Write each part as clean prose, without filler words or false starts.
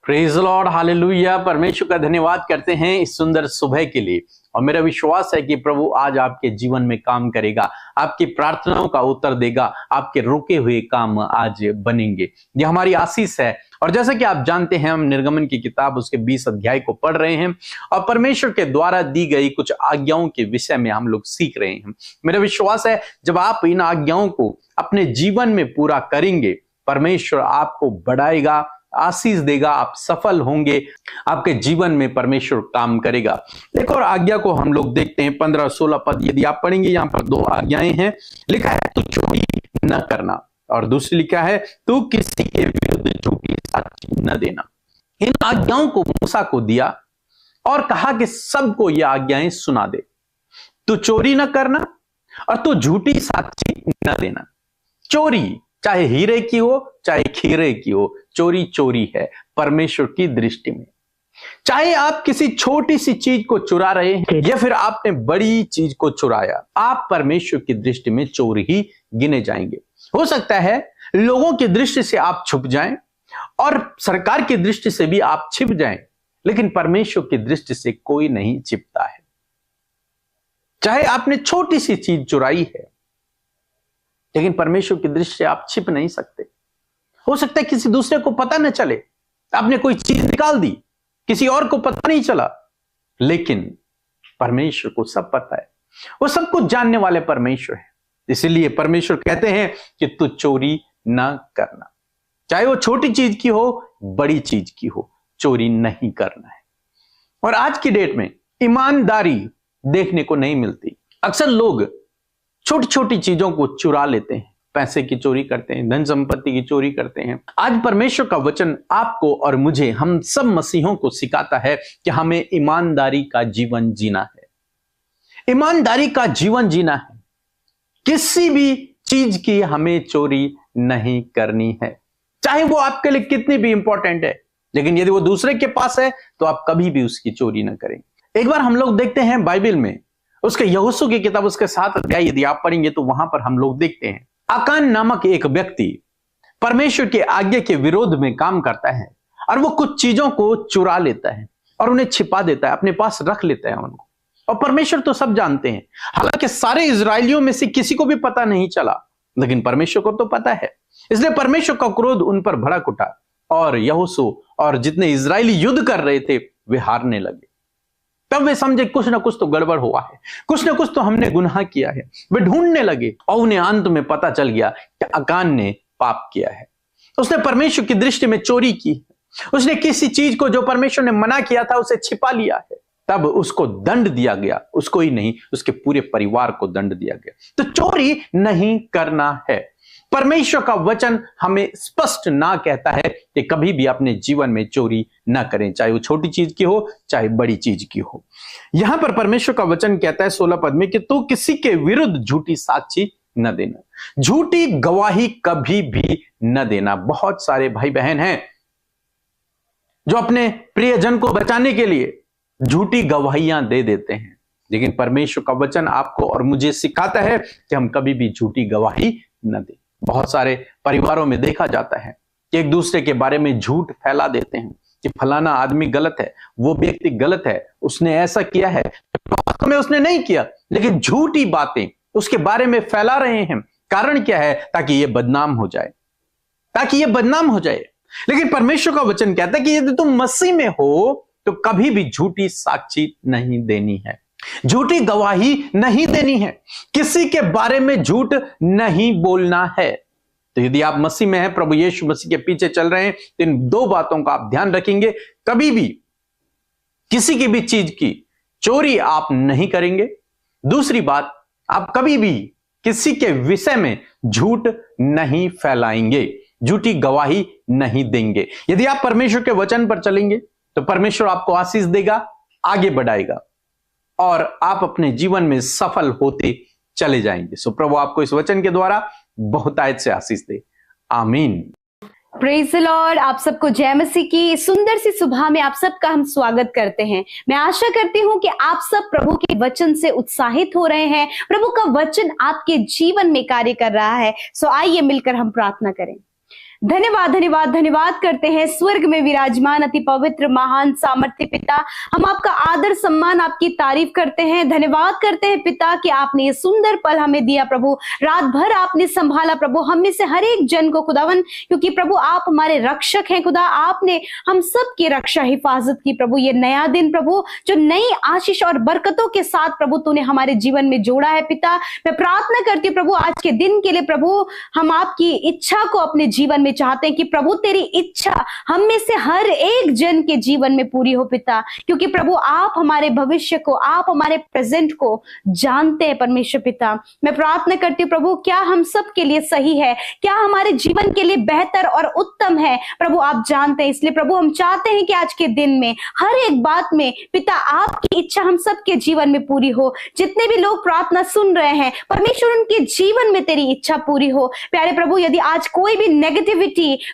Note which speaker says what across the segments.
Speaker 1: Praise Lord, hallelujah. परमेश्वर का धन्यवाद करते हैं इस सुंदर सुबह के लिए। और मेरा विश्वास है कि प्रभु आज आपके जीवन में काम करेगा, आपकी प्रार्थनाओं का उत्तर देगा, आपके रुके हुए काम आज बनेंगे। ये हमारी आशीष है। और जैसा कि आप जानते हैं, हम निर्गमन की किताब उसके 20 अध्याय को पढ़ रहे हैं और परमेश्वर के द्वारा दी गई कुछ आज्ञाओं के विषय में हम लोग सीख रहे हैं। मेरा विश्वास है जब आप इन आज्ञाओं को अपने जीवन में पूरा करेंगे, परमेश्वर आपको बढ़ाएगा, आशीष देगा, आप सफल होंगे, आपके जीवन में परमेश्वर काम करेगा। एक और आज्ञा को हम लोग देखते हैं, 15-16 पद यदि आप पढ़ेंगे, यहाँ पर 2 आज्ञाएं हैं। लिखा है तू चोरी न करना, और दूसरी लिखा है तू किसी के विरुद्ध झूठी साक्षी न देना। इन आज्ञाओं को मूसा को दिया और कहा कि सबको ये आज्ञाएं सुना दे। तू चोरी न करना और तू झूठी साक्षी न देना। चोरी चाहे हीरे की हो चाहे खीरे की हो, चोरी चोरी है परमेश्वर की दृष्टि में। चाहे आप किसी छोटी सी चीज को चुरा रहे हैं या फिर आपने बड़ी चीज को चुराया, आप परमेश्वर की दृष्टि में चोर ही गिने जाएंगे। हो सकता है लोगों की दृष्टि से आप छुप जाएं और सरकार की दृष्टि से भी आप छिप जाएं, लेकिन परमेश्वर की दृष्टि से कोई नहीं छिपता है। चाहे आपने छोटी सी चीज चुराई है, लेकिन परमेश्वर की दृष्टि से आप छिप नहीं सकते। हो सकता है किसी दूसरे को पता न चले, आपने कोई चीज निकाल दी, किसी और को पता नहीं चला, लेकिन परमेश्वर को सब पता है। वो सब कुछ जानने वाले परमेश्वर है। इसीलिए परमेश्वर कहते हैं कि तू चोरी ना करना। चाहे वो छोटी चीज की हो, बड़ी चीज की हो, चोरी नहीं करना है। और आज की डेट में ईमानदारी देखने को नहीं मिलती। अक्सर लोग छोटी छोटी चीजों को चुरा लेते हैं, पैसे की चोरी करते हैं, धन संपत्ति की चोरी करते हैं। आज परमेश्वर का वचन आपको और मुझे, हम सब मसीहों को सिखाता है कि हमें ईमानदारी का जीवन जीना है। ईमानदारी का जीवन जीना है। किसी भी चीज की हमें चोरी नहीं करनी है, चाहे वो आपके लिए कितनी भी इंपॉर्टेंट है। लेकिन यदि वो दूसरे के पास है तो आप कभी भी उसकी चोरी ना करें। एक बार हम लोग देखते हैं बाइबल में, उसके यहोशू की किताब उसके 7 अध्याय यदि आप पढ़ेंगे तो वहां पर हम लोग देखते हैं आकान नामक एक व्यक्ति परमेश्वर के आज्ञा के विरोध में काम करता है और वो कुछ चीजों को चुरा लेता है और उन्हें छिपा देता है, अपने पास रख लेता है उनको। और परमेश्वर तो सब जानते हैं। हालांकि सारे इजरायलियों में से किसी को भी पता नहीं चला, लेकिन परमेश्वर को तो पता है। इसलिए परमेश्वर का क्रोध उन पर भड़क उठा और यहोशू और जितने इजरायली युद्ध कर रहे थे वे हारने लगे। तब वे समझे कुछ ना कुछ तो गड़बड़ हुआ है, कुछ ना कुछ तो हमने गुनाह किया है। वे ढूंढने लगे और उन्हें अंत में पता चल गया कि आकान ने पाप किया है। उसने परमेश्वर की दृष्टि में चोरी की, उसने किसी चीज को जो परमेश्वर ने मना किया था उसे छिपा लिया है। तब उसको दंड दिया गया, उसको ही नहीं उसके पूरे परिवार को दंड दिया गया। तो चोरी नहीं करना है। परमेश्वर का वचन हमें स्पष्ट ना कहता है कि कभी भी अपने जीवन में चोरी ना करें, चाहे वो छोटी चीज की हो चाहे बड़ी चीज की हो। यहां पर परमेश्वर का वचन कहता है 16 पद में कि तू किसी के विरुद्ध झूठी साक्षी न देना, झूठी गवाही कभी भी न देना। बहुत सारे भाई बहन हैं जो अपने प्रियजन को बचाने के लिए झूठी गवाहियां दे देते हैं, लेकिन परमेश्वर का वचन आपको और मुझे सिखाता है कि हम कभी भी झूठी गवाही न दें। बहुत सारे परिवारों में देखा जाता है कि एक दूसरे के बारे में झूठ फैला देते हैं कि फलाना आदमी गलत है, वो व्यक्ति गलत है, उसने ऐसा किया है, वास्तव में उसने नहीं किया, लेकिन झूठी बातें उसके बारे में फैला रहे हैं। कारण क्या है? ताकि ये बदनाम हो जाए, ताकि ये बदनाम हो जाए। लेकिन परमेश्वर का वचन कहता है कि यदि तुम मसीह में हो तो कभी भी झूठी साक्षी नहीं देनी है, झूठी गवाही नहीं देनी है, किसी के बारे में झूठ नहीं बोलना है। तो यदि आप मसीह में हैं, प्रभु यीशु मसीह के पीछे चल रहे हैं, तो इन 2 बातों का आप ध्यान रखेंगे। कभी भी किसी की भी चीज की चोरी आप नहीं करेंगे। दूसरी बात, आप कभी भी किसी के विषय में झूठ नहीं फैलाएंगे, झूठी गवाही नहीं देंगे। यदि आप परमेश्वर के वचन पर चलेंगे तो परमेश्वर आपको आशीष देगा, आगे बढ़ाएगा और आप अपने जीवन में सफल होते चले जाएंगे। सो प्रभु आपको इस वचन के द्वारा बहुतायत से आशीष दे। आमीन।
Speaker 2: Praise the Lord. आप सबको जय मसीह की सुंदर सी सुबह में आप सबका हम स्वागत करते हैं। मैं आशा करती हूं कि आप सब प्रभु के वचन से उत्साहित हो रहे हैं, प्रभु का वचन आपके जीवन में कार्य कर रहा है। सो आइए मिलकर हम प्रार्थना करें। धन्यवाद धन्यवाद धन्यवाद करते हैं स्वर्ग में विराजमान अति पवित्र महान सामर्थ्य पिता। हम आपका आदर सम्मान आपकी तारीफ करते हैं, धन्यवाद करते हैं पिता कि आपने ये सुंदर पल हमें दिया प्रभु। रात भर आपने संभाला प्रभु हम में से हर एक जन को खुदावन, क्योंकि प्रभु आप हमारे रक्षक हैं खुदा। आपने हम सब की रक्षा हिफाजत की प्रभु। ये नया दिन प्रभु जो नई आशीष और बरकतों के साथ प्रभु तूने हमारे जीवन में जोड़ा है पिता। मैं प्रार्थना करती हूँ प्रभु आज के दिन के लिए प्रभु, हम आपकी इच्छा को अपने जीवन में चाहते हैं कि प्रभु तेरी इच्छा हम में से हर एक जन के जीवन में पूरी हो पिता, क्योंकि प्रभु आप हमारे भविष्य को, आप हमारे प्रेजेंट को जानते हैं परमेश्वर पिता। मैं प्रार्थना करती हूँ प्रभु क्या हम सब के लिए सही है, क्या हमारे जीवन के लिए बेहतर और उत्तम है प्रभु आप जानते हैं। इसलिए प्रभु हम चाहते हैं कि आज के दिन में हर एक बात में पिता आपकी इच्छा हम सब के जीवन में पूरी हो। जितने भी लोग प्रार्थना सुन रहे हैं परमेश्वर उनके जीवन में तेरी इच्छा पूरी हो। प्यारे प्रभु यदि आज कोई भी नेगेटिविटी,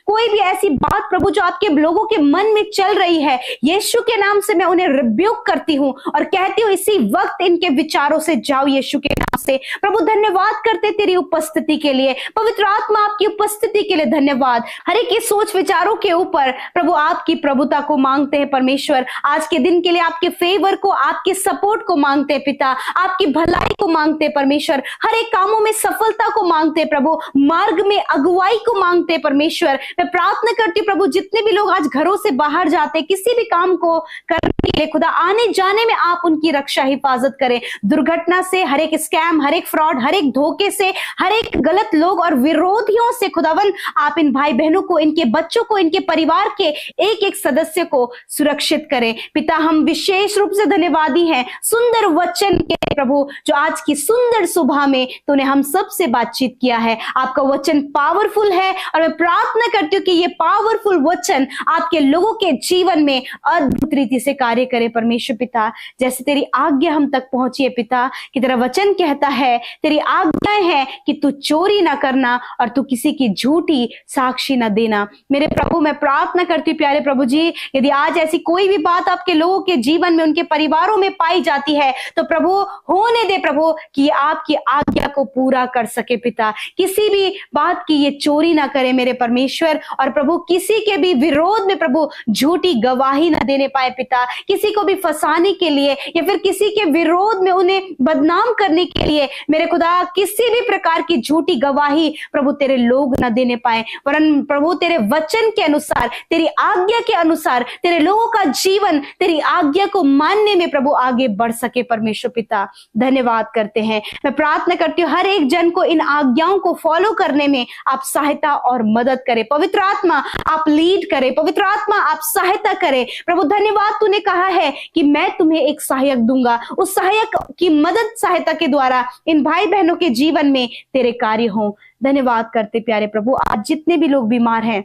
Speaker 2: कोई भी ऐसी बात प्रभु जो आपके लोगों के मन में चल रही है, यीशु के नाम से मैं उन्हें रिब्यूक करती हूँ और कहती हूँ इसी वक्त इनके विचारों से जाओ यीशु के नाम से। प्रभु धन्यवाद करते तेरी उपस्थिति के लिए, पवित्र आत्मा आपकी उपस्थिति के लिए धन्यवाद। हर एक सोच विचारों के ऊपर प्रभु आपकी प्रभुता को मांगते हैं परमेश्वर। आज के दिन के लिए आपके फेवर को, आपके सपोर्ट को मांगते हैं पिता, आपकी भलाई को मांगते हैं परमेश्वर। हर एक कामों में सफलता को मांगते हैं प्रभु, मार्ग में अगुवाई को मांगते हैं परमेश्वर। मैं प्रार्थना करती हूँ प्रभु जितने भी लोग आज घरों से बाहर जाते हैं किसी भी काम को करने के लिए खुदा, आने जाने में आप उनकी रक्षा हिफाजत करें। दुर्घटना से, हर एक स्कैम, हर एक फ्रॉड, हर एक धोखे से, हर एक गलत लोग और विरोधियों से खुदावन आप इन भाई बहनों को, इनके बच्चों को, इनके परिवार के एक एक सदस्य को सुरक्षित करें पिता। हम विशेष रूप से धन्यवादी हैं सुंदर वचन के प्रभु जो आज की सुंदर सुबह में तूने हम सब से बातचीत किया है। आपका वचन पावरफुल है और मैं प्रार्थना करती हूँ कि ये पावरफुल वचन आपके लोगों के जीवन में अद्भुत रीति से कार्य करे परमेश्वर पिता। जैसे तेरी आज्ञा हम तक पहुंची है पिता, कि तेरा वचन कहता है, तेरी आज्ञाएं है कि तू चोरी ना करना और तू किसी की झूठी साक्षी ना देना। मेरे प्रभु मैं प्रार्थना करती हूँ प्यारे प्रभु जी, यदि आज ऐसी कोई भी बात आपके लोगों के जीवन में, उनके परिवारों में पाई जाती है तो प्रभु होने दे प्रभु कि आपकी आज्ञा को पूरा कर सके पिता। किसी भी बात की ये चोरी ना करे मेरे परमेश्वर, और प्रभु किसी के भी विरोध में प्रभु झूठी गवाही ना देने पाए पिता। किसी को भी फंसाने के लिए या फिर किसी के विरोध में उन्हें बदनाम करने के लिए मेरे खुदा किसी भी प्रकार की झूठी गवाही प्रभु तेरे लोग ना देने पाए, वरन प्रभु तेरे वचन के अनुसार, तेरी आज्ञा के अनुसार तेरे लोगों का जीवन तेरी आज्ञा को मानने में प्रभु आगे बढ़ सके परमेश्वर पिता। धन्यवाद करते हैं। मैं प्रार्थना करती हूँ हर एक जन को इन आज्ञाओं को फॉलो करने में आप सहायता और मदद करें। पवित्र आत्मा आप लीड करें, पवित्र आत्मा आप सहायता करें प्रभु। धन्यवाद तूने कहा है कि मैं तुम्हें एक सहायक दूंगा, उस सहायक की मदद सहायता के द्वारा इन भाई बहनों के जीवन में तेरे कार्य हों। धन्यवाद करते प्यारे प्रभु। आज जितने भी लोग बीमार हैं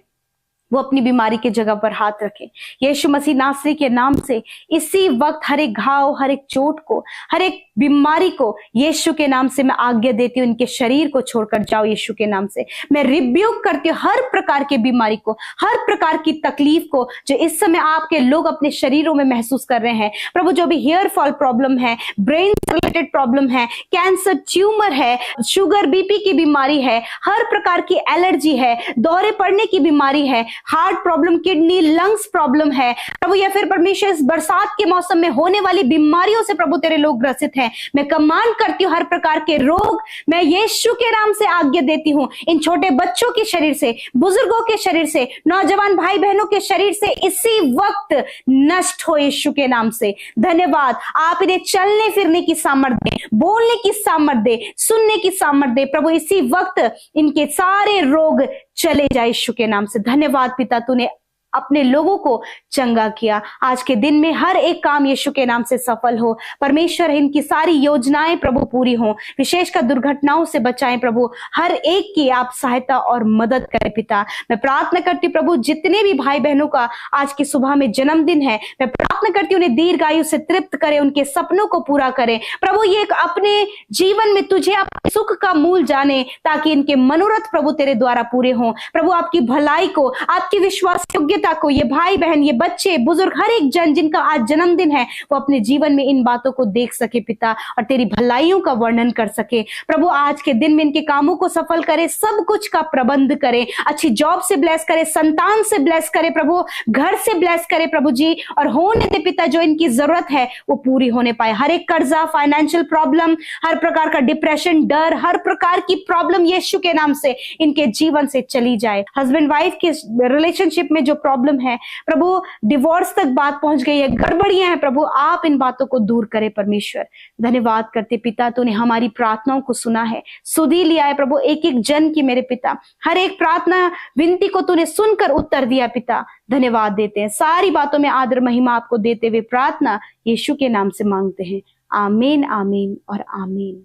Speaker 2: वो अपनी बीमारी की जगह पर हाथ रखें यीशु मसीह नासरी के नाम से। इसी वक्त हर एक घाव, हर एक चोट को, हर एक बीमारी को यीशु के नाम से मैं आज्ञा देती हूँ, इनके शरीर को छोड़कर जाओ यीशु के नाम से। मैं रिब्यूक करती हूँ हर प्रकार की बीमारी को, हर प्रकार की तकलीफ को जो इस समय आपके लोग अपने शरीरों में महसूस कर रहे हैं प्रभु। जो भी हेयर फॉल प्रॉब्लम है, ब्रेन रिलेटेड प्रॉब्लम है, कैंसर, ट्यूमर है, शुगर, बीपी की बीमारी है, हर प्रकार की एलर्जी है, दौरे पड़ने की बीमारी है, heart problem, kidney, lungs problem है प्रभु, या फिर परमेश्वर इस बरसात के मौसम में होने वाली बीमारियों से प्रभु तेरे लोग ग्रसित हैं। मैं कमांड करती हूँ हर प्रकार के रोग मैं यीशु के नाम से आज्ञा देती हूँ इन छोटे बच्चों के शरीर से, बुजुर्गों के शरीर से, नौजवान भाई बहनों के शरीर से इसी वक्त नष्ट हो यीशु के नाम से। धन्यवाद। आप इन्हें चलने फिरने की सामर्थ्य दे, बोलने की सामर्थ्य दे, सुनने की सामर्थ्य दे प्रभु। इसी वक्त इनके सारे रोग चले जाए यीशु के नाम से। धन्यवाद पिता, तूने अपने लोगों को चंगा किया। आज के दिन में हर एक काम यीशु के नाम से सफल हो परमेश्वर। इनकी सारी योजनाएं प्रभु पूरी हो, विशेषकर दुर्घटनाओं से बचाएं प्रभु। हर एक की आप सहायता और मदद करें पिता। मैं प्रार्थना करती प्रभु जितने भी भाई बहनों का आज की सुबह में जन्मदिन है, मैं प्रार्थना करती हूँ उन्हें दीर्घायु से तृप्त करें, उनके सपनों को पूरा करें प्रभु। ये अपने जीवन में तुझे अपने सुख का मूल जाने, ताकि इनके मनोरथ प्रभु तेरे द्वारा पूरे हों प्रभु। आपकी भलाई को, आपकी विश्वास योग्यता पिता को, ये भाई बहन, ये बच्चे, बुजुर्ग, हर एक जन जिनका आज जन्मदिन है, वो अपने जीवन में इन बातों को देख सके पिता, और तेरी भलाइयों का वर्णन कर सके। प्रभु आज के दिन में इनके कामों को सफल करे, सब कुछ का प्रबंध करे, अच्छी जॉब से ब्लेस करे, संतान से ब्लेस करे प्रभु, घर से ब्लेस करे प्रभु जी, और होने दे पिता जो इनकी जरूरत है वो पूरी होने पाए। हर एक कर्जा, फाइनेंशियल प्रॉब्लम, हर प्रकार का डिप्रेशन, डर, हर प्रकार की प्रॉब्लम यीशु के नाम से इनके जीवन से चली जाए। हस्बैंड वाइफ के रिलेशनशिप में जो प्रॉब्लम है प्रभु, डिवोर्स तक बात पहुंच गई है, गड़बड़ियां हैं प्रभु, आप इन बातों को दूर करें परमेश्वर। धन्यवाद करते पिता, तूने हमारी प्रार्थनाओं को सुना है, सुधी लिया है प्रभु, एक एक जन की मेरे पिता, हर एक प्रार्थना विनती को तूने सुनकर उत्तर दिया पिता। धन्यवाद देते हैं, सारी बातों में आदर महिमा आपको देते हुए प्रार्थना यीशु के नाम से मांगते हैं। आमीन, आमीन और आमीन।